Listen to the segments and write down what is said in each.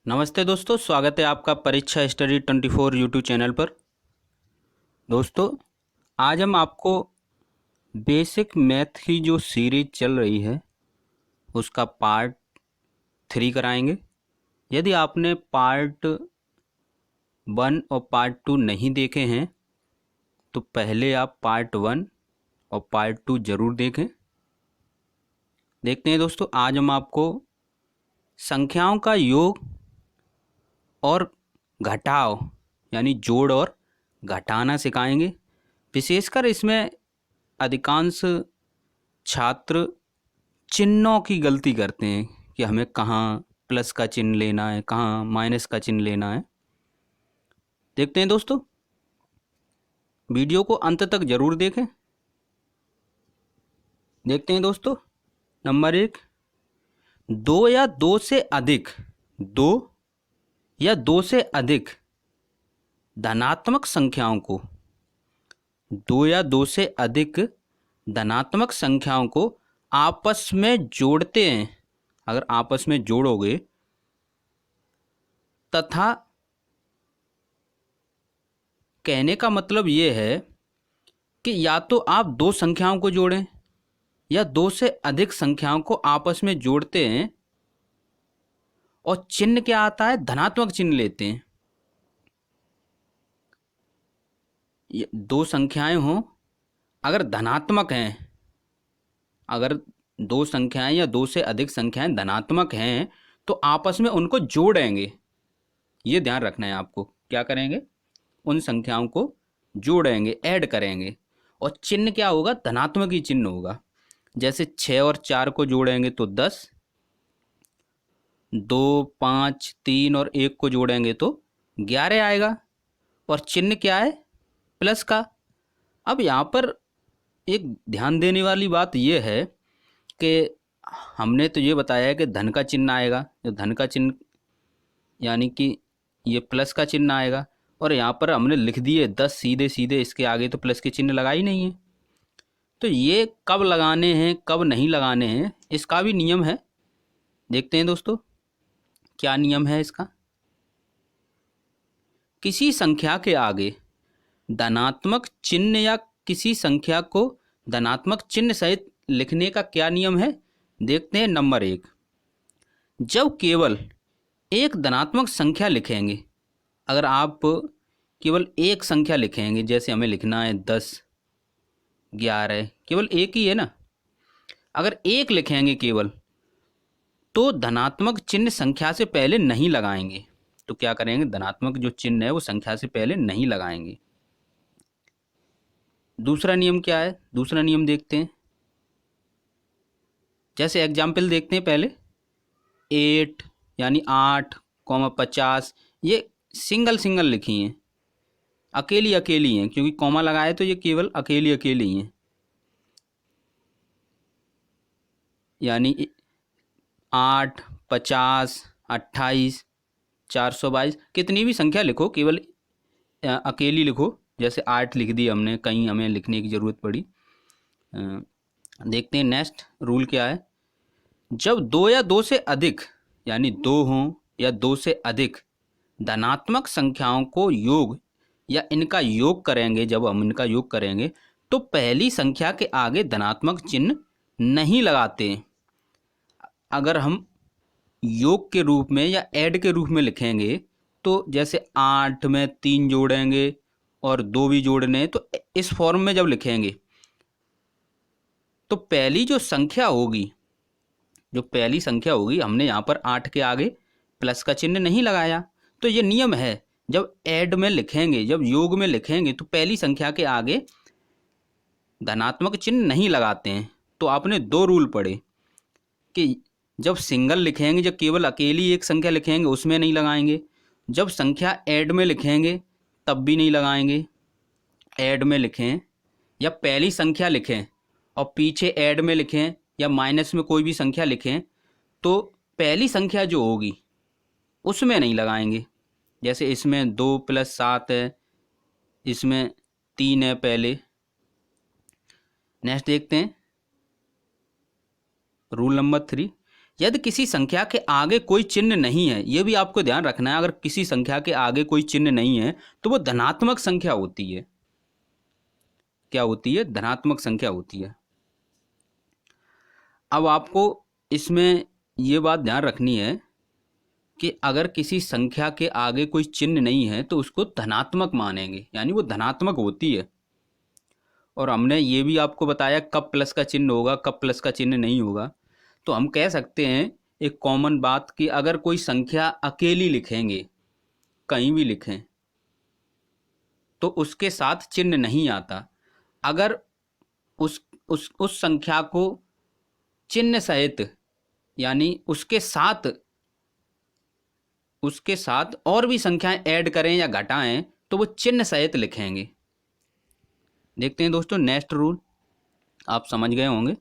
नमस्ते दोस्तों, स्वागत है आपका परीक्षा स्टडी 24 यूट्यूब चैनल पर। दोस्तों, आज हम आपको बेसिक मैथ की जो सीरीज चल रही है उसका पार्ट 3 कराएंगे। यदि आपने पार्ट 1 और पार्ट 2 नहीं देखे हैं तो पहले आप पार्ट 1 और पार्ट 2 ज़रूर देखें। देखते हैं दोस्तों, आज हम आपको संख्याओं का योग और घटाव यानी जोड़ और घटाना सिखाएंगे। विशेषकर इसमें अधिकांश छात्र चिन्हों की गलती करते हैं कि हमें कहाँ प्लस का चिन्ह लेना है, कहाँ माइनस का चिन्ह लेना है। देखते हैं दोस्तों, वीडियो को अंत तक जरूर देखें। देखते हैं दोस्तों, नंबर 1, दो या दो से अधिक धनात्मक संख्याओं को धनात्मक संख्याओं को आपस में जोड़ते हैं। अगर आपस में जोड़ोगे तथा कहने का मतलब ये है कि या तो आप दो संख्याओं को जोड़ें या दो से अधिक संख्याओं को आपस में जोड़ते हैं और चिन्ह क्या आता है, धनात्मक चिन्ह लेते हैं। ये दो संख्याएं हों, अगर धनात्मक हैं, अगर दो संख्याएं या दो से अधिक संख्याएं धनात्मक हैं तो आपस में उनको जोड़ेंगे। ये ध्यान रखना है आपको। क्या करेंगे, उन संख्याओं को जोड़ेंगे, ऐड करेंगे और चिन्ह क्या होगा, धनात्मक ही चिन्ह होगा। जैसे 6 और 4 को जोड़ेंगे तो 10, 2, 5, 3 और 1 को जोड़ेंगे तो 11 आएगा और चिन्ह क्या है, प्लस का। अब यहाँ पर एक ध्यान देने वाली बात यह है कि हमने तो ये बताया है कि धन का चिन्ह आएगा, जो धन का चिन्ह यानी कि ये प्लस का चिन्ह आएगा, और यहाँ पर हमने लिख दिए 10 सीधे सीधे, इसके आगे तो प्लस के चिन्ह लगा ही नहीं है। तो ये कब लगाने हैं कब नहीं लगाने हैं इसका भी नियम है। देखते हैं दोस्तों, क्या नियम है इसका। किसी संख्या के आगे धनात्मक चिन्ह या किसी संख्या को धनात्मक चिन्ह सहित लिखने का क्या नियम है, देखते हैं। नंबर 1, जब केवल एक धनात्मक संख्या लिखेंगे, अगर आप केवल एक संख्या लिखेंगे, जैसे हमें लिखना है 10, 11, केवल एक ही है ना, अगर एक लिखेंगे केवल, तो धनात्मक चिन्ह संख्या से पहले नहीं लगाएंगे। तो क्या करेंगे, धनात्मक जो चिन्ह है वो संख्या से पहले नहीं लगाएंगे। दूसरा नियम क्या है, दूसरा नियम देखते हैं। जैसे एग्जाम्पल देखते हैं पहले, 8 यानी 8, 50, ये सिंगल सिंगल लिखी हैं, अकेली अकेली हैं, क्योंकि कॉमा लगाए तो ये केवल अकेली अकेली हैं। यानी 8, 50, 28, 422, कितनी भी संख्या लिखो, केवल अकेली लिखो। जैसे 8 लिख दी हमने, कहीं हमें लिखने की ज़रूरत पड़ी। देखते हैं नेक्स्ट रूल क्या है। जब दो या दो से अधिक, यानी दो हों या दो से अधिक धनात्मक संख्याओं को योग या इनका योग करेंगे, जब हम इनका योग करेंगे तो पहली संख्या के आगे धनात्मक चिन्ह नहीं लगाते। अगर हम योग के रूप में या ऐड के रूप में लिखेंगे तो जैसे 8 में 3 जोड़ेंगे और 2 भी जोड़ने हैं, तो इस फॉर्म में जब लिखेंगे तो पहली जो संख्या होगी, हमने यहाँ पर 8 के आगे प्लस का चिन्ह नहीं लगाया। तो ये नियम है, जब ऐड में लिखेंगे, जब योग में लिखेंगे तो पहली संख्या के आगे धनात्मक चिन्ह नहीं लगाते हैं। तो आपने दो रूल पढ़े कि जब सिंगल लिखेंगे, जब केवल अकेली एक संख्या लिखेंगे उसमें नहीं लगाएंगे, जब संख्या ऐड में लिखेंगे तब भी नहीं लगाएंगे। ऐड में लिखें या पहली संख्या लिखें और पीछे ऐड में लिखें या माइनस में कोई भी संख्या लिखें तो पहली संख्या जो होगी उसमें नहीं लगाएंगे। जैसे इसमें 2 + 7 है, इसमें 3 है पहले। नेक्स्ट देखते हैं रूल नंबर 3, यदि किसी संख्या के आगे कोई चिन्ह नहीं है, ये भी आपको ध्यान रखना है, अगर किसी संख्या के आगे कोई चिन्ह नहीं है तो वो धनात्मक संख्या होती है। क्या होती है? धनात्मक संख्या होती है। अब आपको इसमें ये बात ध्यान रखनी है कि अगर किसी संख्या के आगे कोई चिन्ह नहीं है तो उसको धनात्मक मानेंगे, यानी वो धनात्मक होती है। और हमने ये भी आपको बताया कब प्लस का चिन्ह होगा, कब प्लस का चिन्ह नहीं होगा। तो हम कह सकते हैं एक कॉमन बात कि अगर कोई संख्या अकेली लिखेंगे, कहीं भी लिखें, तो उसके साथ चिन्ह नहीं आता। अगर उस संख्या को चिन्ह सहित, यानी उसके साथ और भी संख्याएं ऐड करें या घटाएं तो वो चिन्ह सहित लिखेंगे। देखते हैं दोस्तों नेक्स्ट रूल, आप समझ गए होंगे।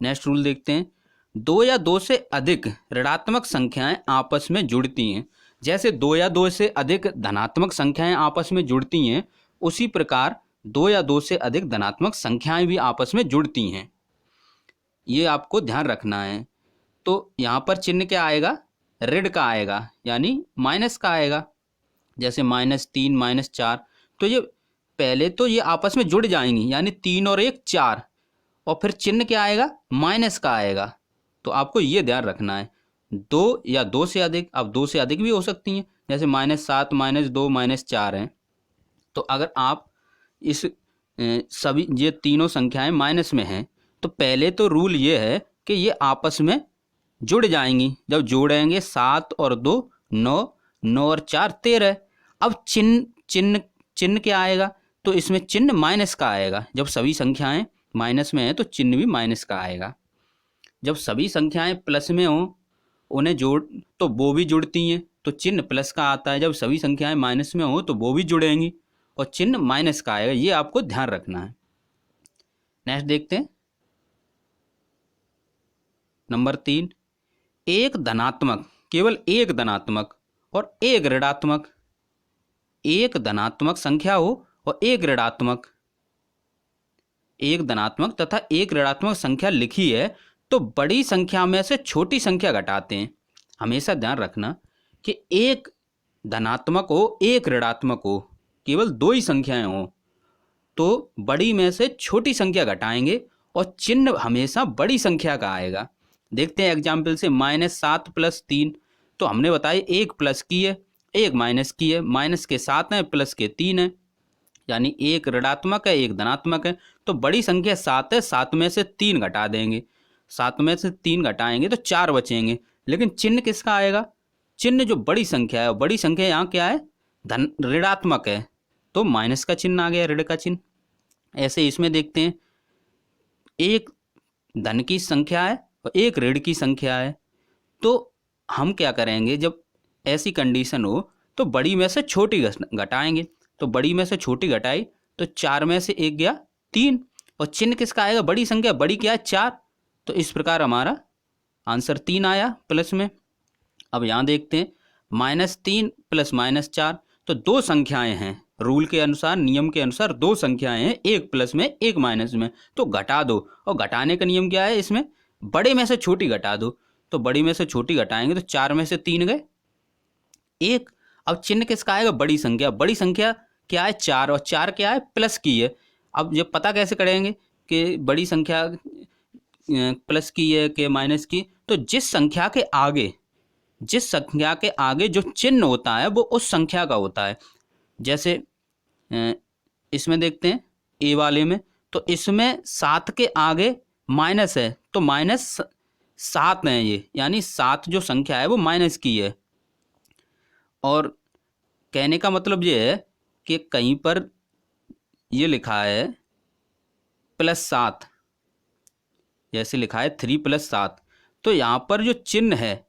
नेक्स्ट रूल देखते हैं। दो या दो से अधिक ऋणात्मक संख्याएं आपस में जुड़ती हैं। जैसे दो या दो से अधिक धनात्मक संख्याएं आपस में जुड़ती हैं, उसी प्रकार दो या दो से अधिक धनात्मक संख्याएं भी आपस में जुड़ती हैं। ये आपको ध्यान रखना है। तो यहाँ पर चिन्ह क्या आएगा? ऋण का आएगा, यानी माइनस का आएगा। जैसे -3 -4, तो ये पहले तो ये आपस में जुड़ जाएंगी, यानी 3 और 1 4, और फिर चिन्ह क्या आएगा? माइनस का आएगा। तो आपको ये ध्यान रखना है। दो या दो से अधिक, अब दो से अधिक भी हो सकती हैं, जैसे -7 -2 -4 हैं। तो अगर आप इस सभी ये तीनों संख्याएं माइनस में हैं, तो पहले तो रूल ये है कि ये आपस में जुड़ जाएंगी। जब जोड़ेंगे 7 और 2 9, 9 और 4 13। अब चिन्ह क्या आएगा? तो इसमें चिन्ह माइनस का आएगा। जब सभी संख्याएं माइनस में हैं तो चिन्ह भी माइनस का आएगा। जब सभी संख्याएं प्लस में हों, उन्हें जोड़ तो वो भी जुड़ती हैं, तो चिन्ह प्लस का आता है। जब सभी संख्याएं माइनस में हों तो वो भी जुड़ेंगी और चिन्ह माइनस का आएगा। ये आपको ध्यान रखना है। नेक्स्ट देखते हैं नंबर 3। एक धनात्मक, केवल एक धनात्मक और एक ऋणात्मक, एक धनात्मक संख्या हो और एक ऋणात्मक, एक धनात्मक तथा एक ऋणात्मक संख्या लिखी है तो बड़ी संख्या में से छोटी संख्या घटाते हैं। हमेशा ध्यान रखना कि एक धनात्मक हो एक ऋणात्मक हो, केवल दो ही संख्याएं हो तो बड़ी में से छोटी संख्या घटाएंगे और चिन्ह हमेशा बड़ी संख्या का आएगा। देखते हैं एग्जाम्पल से। -7 + 3, तो हमने बताया एक प्लस की है एक माइनस की है। माइनस के 7 हैं, प्लस के 3 हैं, यानी एक ऋणात्मक है एक धनात्मक है। तो बड़ी संख्या 7 है, 7 में से 3 घटा देंगे, 7 में से 3 घटाएंगे तो 4 बचेंगे। लेकिन चिन्ह किसका आएगा? चिन्ह जो बड़ी संख्या है, बड़ी संख्या यहाँ क्या है? ऋणात्मक है, तो माइनस का चिन्ह आ गया, ऋण का चिन्ह। ऐसे इसमें देखते हैं, एक धन की संख्या है और एक ऋण की संख्या है, तो हम क्या करेंगे? जब ऐसी कंडीशन हो तो बड़ी में से छोटी घटाएंगे। तो बड़ी में से छोटी घटाई तो 4 में से 1 गया 3, और चिन्ह किसका आएगा? बड़ी संख्या, बड़ी क्या है? 4। तो इस प्रकार हमारा आंसर 3 आया प्लस में। अब यहाँ देखते हैं -3 + -4, तो दो संख्याएं हैं। रूल के अनुसार, नियम के अनुसार दो संख्याएं हैं, एक प्लस में एक माइनस में, तो घटा दो। और घटाने का नियम क्या है इसमें? बड़े में से छोटी घटा दो। तो बड़ी में से छोटी घटाएंगे तो 4 में से 3 गए 1। अब चिन्ह किसका आएगा? बड़ी संख्या। बड़ी संख्या क्या है? 4, और 4 क्या है? प्लस की है। अब ये पता कैसे करेंगे कि बड़ी संख्या प्लस की है कि माइनस की? तो जिस संख्या के आगे जो चिन्ह होता है वो उस संख्या का होता है। जैसे इसमें देखते हैं ए वाले में, तो इसमें 7 के आगे माइनस है तो -7 है ये, यानी 7 जो संख्या है वो माइनस की है। और कहने का मतलब ये है कि कहीं पर ये लिखा है +7, जैसे लिखा है 3 + 7, तो यहाँ पर जो चिन्ह है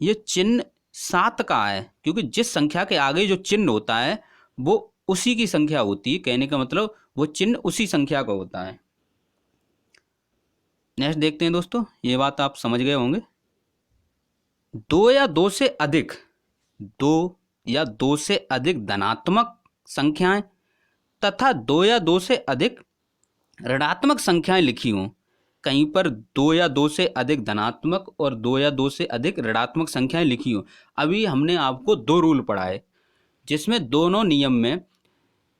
ये चिन्ह 7 का है, क्योंकि जिस संख्या के आगे जो चिन्ह होता है वो उसी की संख्या होती है। कहने का मतलब वो चिन्ह उसी संख्या का होता है। नेक्स्ट देखते हैं दोस्तों, ये बात आप समझ गए होंगे। दो या दो से अधिक धनात्मक संख्याएं तथा दो या दो से अधिक ऋणात्मक संख्याएं लिखी हों, कहीं पर 2 या 2 से अधिक धनात्मक और 2 या 2 से अधिक ऋणात्मक संख्याएं लिखी हो। अभी हमने आपको 2 रूल पढ़ाए जिसमें दोनों नियम में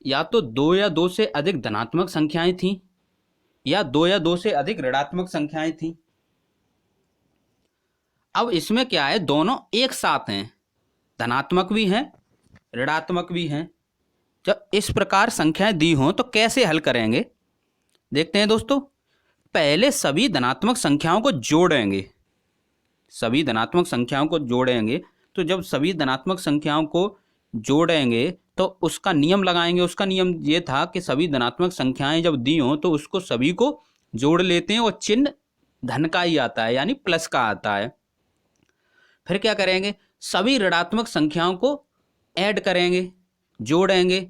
या तो 2 या 2 से अधिक धनात्मक संख्याएं थीं या 2 या 2 से अधिक ऋणात्मक संख्याएं थीं। अब इसमें क्या है, दोनों एक साथ हैं, धनात्मक भी हैं ऋणात्मक भी हैं। जब इस प्रकार संख्याएं दी हों तो कैसे हल करेंगे, देखते हैं दोस्तों। पहले सभी धनात्मक संख्याओं को जोड़ेंगे, सभी धनात्मक संख्याओं को जोड़ेंगे। तो जब सभी धनात्मक संख्याओं को जोड़ेंगे तो उसका नियम लगाएंगे। उसका नियम ये था कि सभी धनात्मक संख्याएं जब दी हों तो उसको सभी को जोड़ लेते हैं और चिन्ह धन का ही आता है, यानी प्लस का आता है। फिर क्या करेंगे, सभी ऋणात्मक संख्याओं को ऐड करेंगे, जोड़ेंगे।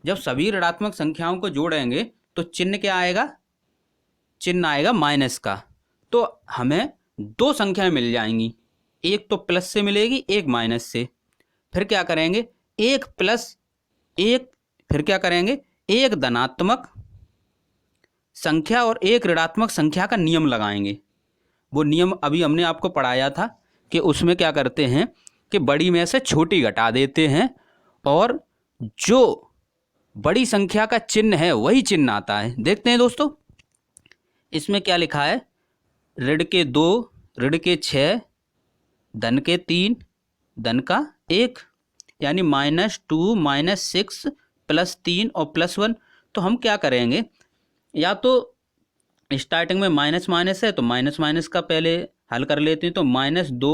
जब सभी ऋणात्मक संख्याओं को जोड़ेंगे तो चिन्ह क्या आएगा, चिन्ह आएगा माइनस का। तो हमें 2 संख्याएं मिल जाएंगी, एक तो प्लस से मिलेगी, एक माइनस से। फिर क्या करेंगे, एक प्लस एक, फिर क्या करेंगे, एक धनात्मक संख्या और एक ऋणात्मक संख्या का नियम लगाएंगे। वो नियम अभी हमने आपको पढ़ाया था कि उसमें क्या करते हैं कि बड़ी में से छोटी घटा देते हैं और जो बड़ी संख्या का चिन्ह है वही चिन्ह आता है। देखते हैं दोस्तों, इसमें क्या लिखा है, ऋण के 2, ऋण के 6, धन के 3, धन का 1, यानी -2 -6 +3 और +1। तो हम क्या करेंगे, या तो स्टार्टिंग में माइनस माइनस है तो माइनस माइनस का पहले हल कर लेते हैं। तो -2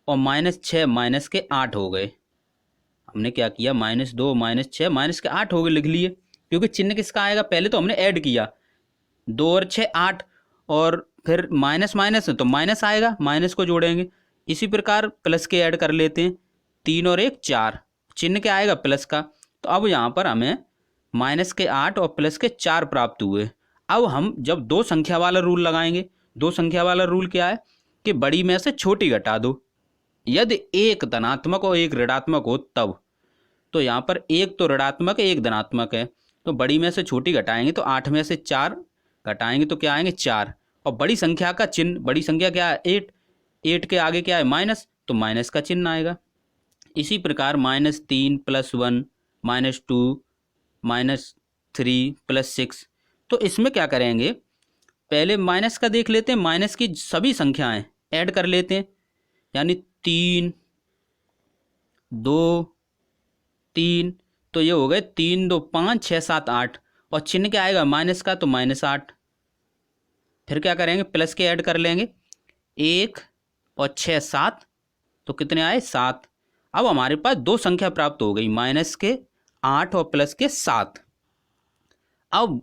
और -6 माइनस के 8 हो गए। हमने क्या किया, -2 -6 माइनस के 8 हो गए, लिख लिए, क्योंकि चिन्ह किसका आएगा, पहले तो हमने ऐड किया 2 और 6 8, और फिर माइनस माइनस है तो माइनस आएगा, माइनस को जोड़ेंगे। इसी प्रकार प्लस के ऐड कर लेते हैं, 3 और 1 4, चिन्ह क्या आएगा, प्लस का। तो अब यहाँ पर हमें माइनस के 8 और प्लस के 4 प्राप्त हुए। अब हम जब 2 संख्या वाला रूल लगाएंगे, 2 संख्या वाला रूल क्या है कि बड़ी में से छोटी घटा दो। यदि एक धनात्मक और एक ऋणात्मक हो तब, तो यहाँ पर एक तो ऋणात्मक है एक धनात्मक है, तो बड़ी में से छोटी घटाएंगे तो 8 में से 4 घटाएंगे तो क्या आएंगे, 4। और बड़ी संख्या का चिन्ह, बड़ी संख्या क्या है, 8, 8 के आगे क्या है, माइनस, तो माइनस का चिन्ह आएगा। इसी प्रकार -3 +1 -2 -3 +6। तो इसमें क्या करेंगे, पहले माइनस का देख लेते हैं, माइनस की सभी संख्याएं ऐड कर लेते हैं, यानी 3 2 3, तो ये हो गए 3 2 5 6 7 8, और चिन्ह क्या आएगा, माइनस का, तो -8। फिर क्या करेंगे, प्लस के ऐड कर लेंगे, 1 और 6 7, तो कितने आए, 7। अब हमारे पास 2 संख्या प्राप्त हो गई, माइनस के 8 और प्लस के 7। अब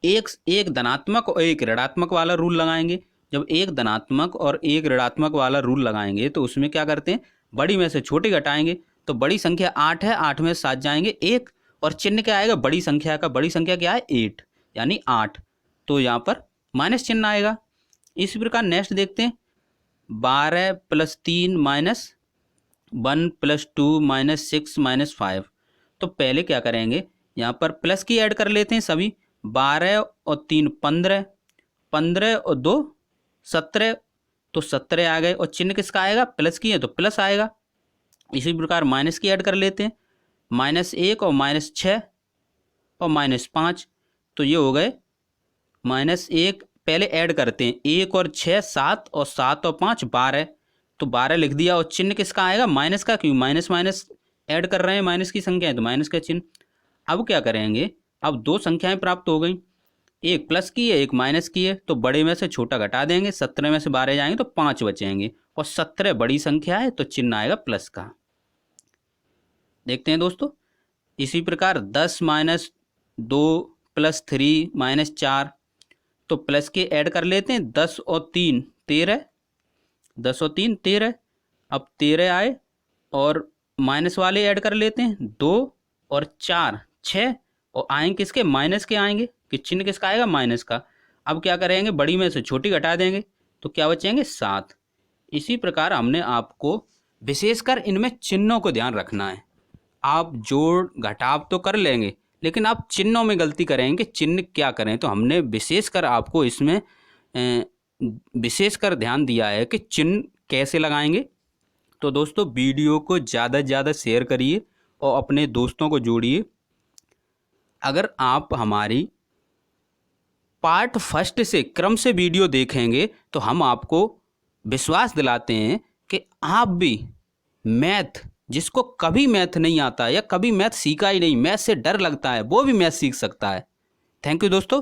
एक धनात्मक और एक ऋणात्मक वाला रूल लगाएंगे। जब एक धनात्मक और एक ऋणात्मक वाला रूल लगाएंगे तो उसमें क्या करते हैं, बड़ी में से छोटी घटाएंगे। तो बड़ी संख्या 8 है, 8 में 7 जाएंगे 1, और चिन्ह क्या आएगा, बड़ी संख्या का, बड़ी संख्या क्या है, 8, यानी 8, तो यहाँ पर माइनस चिन्ह आएगा। इसी प्रकार नेक्स्ट देखते हैं, 12 + 3 -1 + 2 -6 -5। तो पहले क्या करेंगे, यहाँ पर प्लस की ऐड कर लेते हैं सभी, 12 और 3 15, 15 और 2 17, तो 17 आ गए, और चिन्ह किसका आएगा, प्लस की है तो प्लस आएगा। इसी प्रकार माइनस की ऐड कर लेते हैं, -1 और -6 और -5, तो ये हो गए -1, पहले ऐड करते हैं, 1 और 6 7, और 7 और 5 12, तो 12 लिख दिया, और चिन्ह किसका आएगा, माइनस का, क्यों माइनस माइनस ऐड कर रहे हैं, माइनस की संख्या है तो माइनस का चिन्ह। अब क्या करेंगे, अब 2 संख्याएं प्राप्त हो गई, एक प्लस की है एक माइनस की है, तो बड़े में से छोटा घटा देंगे, 17 में से 12 जाएंगे तो 5 बचेंगे, और 17 बड़ी संख्या है तो चिन्ह आएगा प्लस का। देखते हैं दोस्तों, इसी प्रकार 10 -2 + 3 -4, तो प्लस के ऐड कर लेते हैं, 10 और 3 13, 10 और 3 13, अब 13 आए, और माइनस वाले ऐड कर लेते हैं, 2 और 4 6, और आएंगे किसके, माइनस के आएंगे, कि चिन्ह किसका आएगा, माइनस का। अब क्या करेंगे, बड़ी में से छोटी घटा देंगे तो क्या बचेंगे, 7। इसी प्रकार हमने आपको विशेषकर इनमें चिन्हों को ध्यान रखना है। आप जोड़ घटाव तो कर लेंगे लेकिन आप चिन्हों में गलती करेंगे, चिन्ह क्या करें, तो हमने विशेषकर आपको इसमें विशेषकर ध्यान दिया है कि चिन्ह कैसे लगाएंगे। तो दोस्तों वीडियो को ज़्यादा से ज़्यादा शेयर करिए और अपने दोस्तों को जोड़िए। अगर आप हमारी पार्ट फर्स्ट से क्रम से वीडियो देखेंगे तो हम आपको विश्वास दिलाते हैं कि आप भी मैथ, जिसको कभी मैथ नहीं आता या कभी मैथ सीखा ही नहीं, मैथ से डर लगता है, वो भी मैथ सीख सकता है। थैंक यू दोस्तों।